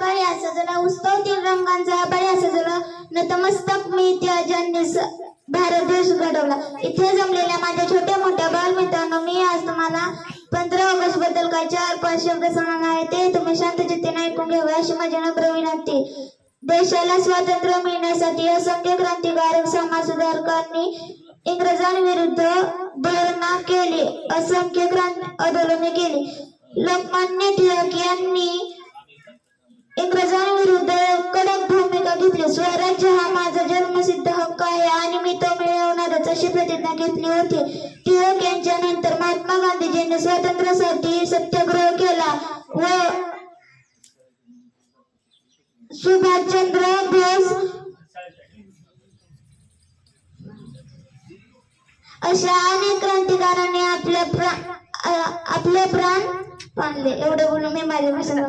बळ्या सजला उत्सवतील रंगांचा बळ्या सजला नतमस्तक मी त्या ज्यांनी भारत देश घडवला। इथे जमलेल्या माझ्या छोट्या मोठ्या बालमित्रांनो, मी आज तुम्हाला 15 ऑगस्ट बद्दल काही 4-5 शब्द सांगणार आहे। ते तुम्ही शांतचित्तेने ऐकून घ्यावे अशी माझी नम्र विनंती। देशाला स्वातंत्र्य मिळण्यासाठी असंख्य क्रांतिकारक समाज सुधारकांनी इंग्रजांविरुद्ध धरणा केली, असंख्य आंदोलने केली। लोकमान्य टिळक यांनी इंग्रजांविरुद्ध कडक भूमिका घेतली। स्वराज्य हा माझा जन्मसिद्ध हक्क आहे आणि मी तो मिळवणारच अशी प्रतिज्ञा घेतली होती। टिळक यांच्या नंतर महात्मा गांधीजींनी स्वातंत्र्यासाठी सत्याग्रह केला व सुभाषचंद्र बोस अशा अनेक क्रांतिकारकांनी आपले प्राण पाणले। एवढे बोलून मी माझ्या भाषणाला